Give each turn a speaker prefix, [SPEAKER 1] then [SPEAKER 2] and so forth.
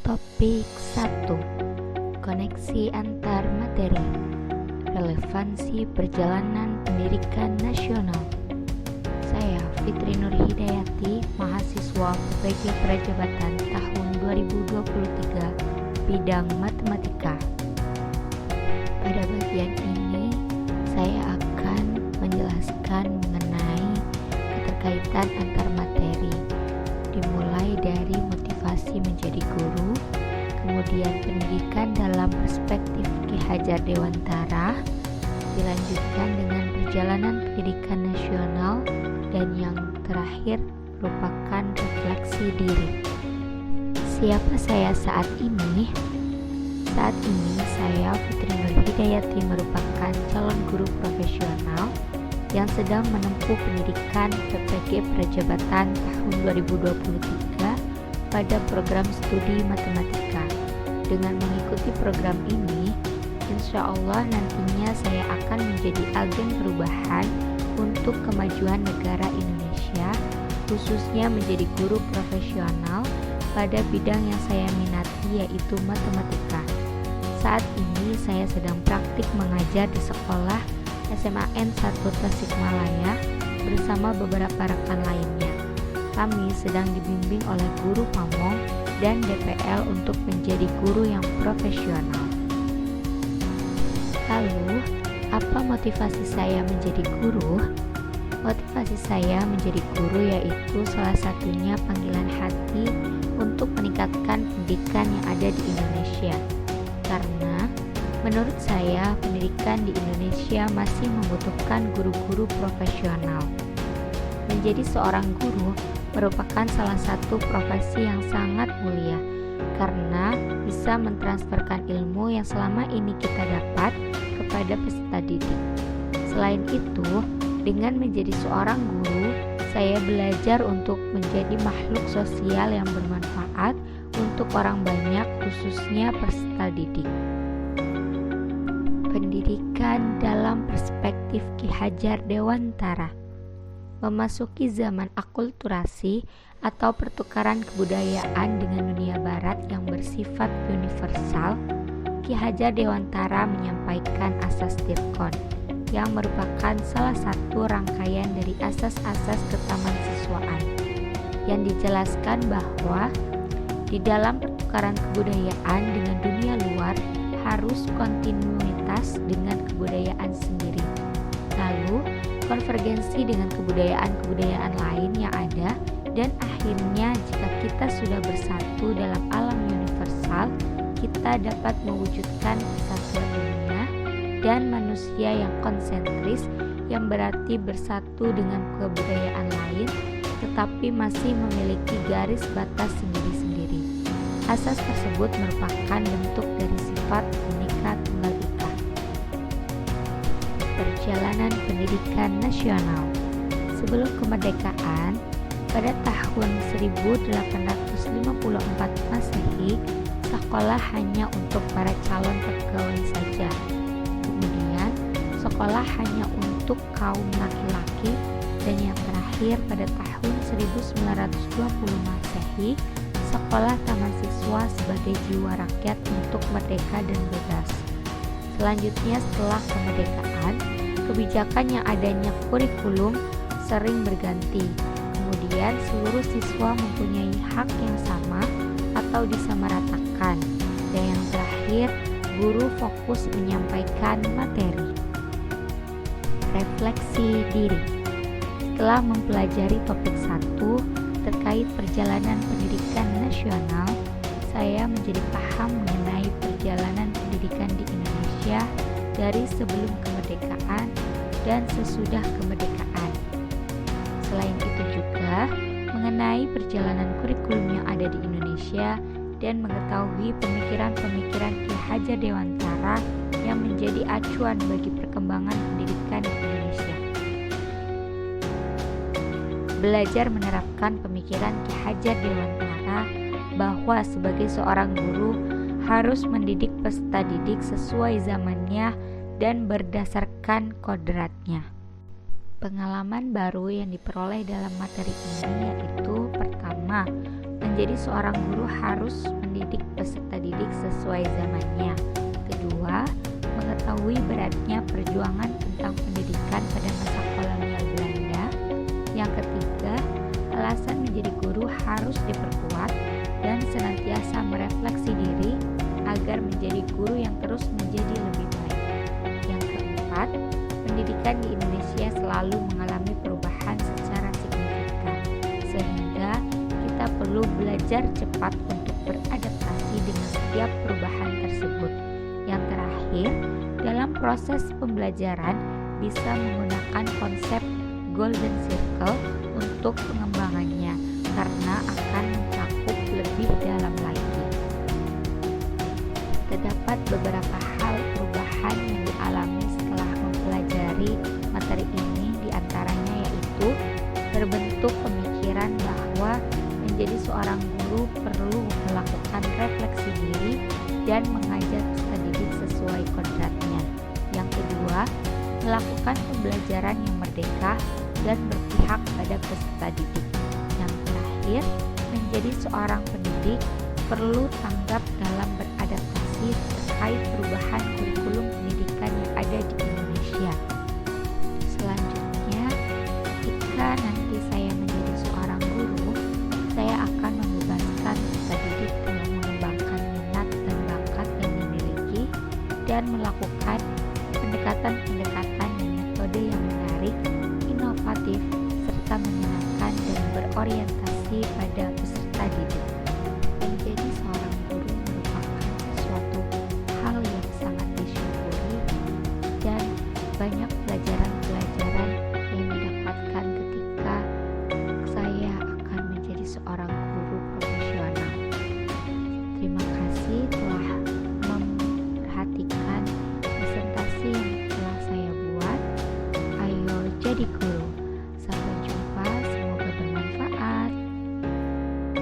[SPEAKER 1] Topik 1. Koneksi antar materi. Relevansi perjalanan pendidikan nasional. Saya Fitri Nur Hidayati, mahasiswa PPG Prajabatan tahun 2023, bidang matematika. Pada bagian ini, saya akan menjelaskan mengenai keterkaitan antar materi, dimulai dari motivasi menjadi guru, kemudian pendidikan dalam perspektif Ki Hajar Dewantara, dilanjutkan dengan perjalanan pendidikan nasional, dan yang terakhir merupakan refleksi diri. Siapa saya saat ini? Saat ini saya Fitri Nur Hidayati merupakan calon guru profesional yang sedang menempuh pendidikan PPG Prajabatan tahun 2023 pada program studi matematika. Dengan mengikuti program ini, insya Allah nantinya saya akan menjadi agen perubahan untuk kemajuan negara Indonesia, khususnya menjadi guru profesional pada bidang yang saya minati, yaitu matematika. Saat ini saya sedang praktik mengajar di sekolah SMAN 1 Tasikmalaya bersama beberapa rekan lainnya. Kami sedang dibimbing oleh guru pamong dan DPL untuk menjadi guru yang profesional. Lalu, apa motivasi saya menjadi guru? Motivasi saya menjadi guru yaitu salah satunya panggilan hati untuk meningkatkan pendidikan yang ada di Indonesia. Karena menurut saya, pendidikan di Indonesia masih membutuhkan guru-guru profesional. Menjadi seorang guru merupakan salah satu profesi yang sangat mulia, karena bisa mentransferkan ilmu yang selama ini kita dapat kepada peserta didik. Selain itu, dengan menjadi seorang guru, saya belajar untuk menjadi makhluk sosial yang bermanfaat untuk orang banyak, khususnya peserta didik. Pendidikan dalam perspektif Ki Hajar Dewantara. Memasuki zaman akulturasi atau pertukaran kebudayaan dengan dunia barat yang bersifat universal, Ki Hajar Dewantara menyampaikan asas Dirkon, yang merupakan salah satu rangkaian dari asas-asas ketahansiswaan, yang dijelaskan bahwa di dalam pertukaran kebudayaan dengan dunia luar harus kontinuitas dengan kebudayaan sendiri, lalu konvergensi dengan kebudayaan-kebudayaan lain yang ada, dan akhirnya jika kita sudah bersatu dalam alam universal, kita dapat mewujudkan kesatuan dunia dan manusia yang konsentris, yang berarti bersatu dengan kebudayaan lain tetapi masih memiliki garis batas sendiri-sendiri. Asas tersebut merupakan bentuk dari sifat Bhinneka Tunggal Ika. Perjalanan pendidikan nasional. Sebelum kemerdekaan, pada tahun 1854 Masehi, sekolah hanya untuk para calon pegawai saja. Kemudian, sekolah hanya untuk kaum laki-laki, dan yang terakhir pada tahun 1920 Masehi, sekolah taman siswa sebagai jiwa rakyat untuk merdeka dan bebas. Selanjutnya, setelah kemerdekaan, kebijakan yang adanya kurikulum sering berganti. Kemudian, seluruh siswa mempunyai hak yang sama atau disamaratakan. Dan yang terakhir, guru fokus menyampaikan materi. Refleksi diri. Setelah mempelajari topik 1 terkait perjalanan pendidikan nasional, saya menjadi paham mengenai perjalanan pendidikan di Indonesia dari sebelum kemerdekaan dan sesudah kemerdekaan. Selain itu juga mengenai perjalanan kurikulum yang ada di Indonesia dan mengetahui pemikiran-pemikiran Ki Hajar Dewantara yang menjadi acuan bagi perkembangan pendidikan di Indonesia. Belajar menerapkan pemikiran Ki Hajar Dewantara bahwa sebagai seorang guru harus mendidik peserta didik sesuai zamannya dan berdasarkan kodratnya. Pengalaman baru yang diperoleh dalam materi ini yaitu pertama, menjadi seorang guru harus mendidik sesuai zamannya. Kedua, mengetahui beratnya perjuangan tentang pendidikan pada masa kolonial Belanda. Yang ketiga, alasan menjadi guru harus diperkuat dan senantiasa merefleksi diri agar menjadi guru yang terus menjadi lebih baik. Yang keempat, pendidikan di Indonesia selalu mengalami perubahan secara signifikan, sehingga kita perlu belajar cepat untuk beradaptasi dengan setiap perubahan tersebut. Yang terakhir, dalam proses pembelajaran bisa menggunakan konsep Golden Circle untuk pengembangannya karena akan mencakup lebih dalam lagi. Terdapat beberapa hal perubahan yang dialami setelah mempelajari materi ini, diantaranya yaitu terbentuk pemikiran bahwa menjadi seorang guru perlu melakukan refleksi diri dan mengajar peserta didik sesuai kodratnya. Yang kedua, melakukan pembelajaran yang merdeka dan berpihak pada peserta didik. Yang terakhir, menjadi seorang pendidik perlu tanggap dalam beradaptasi terkait perubahan kurikulum pendidikan yang ada di Indonesia. Selanjutnya, ketika nanti saya menjadi seorang guru, saya akan membebaskan peserta didik dalam mengembangkan minat dan bakat yang dimiliki dan melakukan pendekatan-pendekatan dan metode yang menarik, inovatif, serta menyenangkan dan berorientasi pada peserta didik. Menjadi seorang guru merupakan suatu hal yang sangat disyukuri dan banyak pelajaran-pelajaran yang didapatkan ketika saya akan menjadi seorang guru profesional. Terima kasih telah memperhatikan presentasi yang telah saya buat. Ayo jadi guru.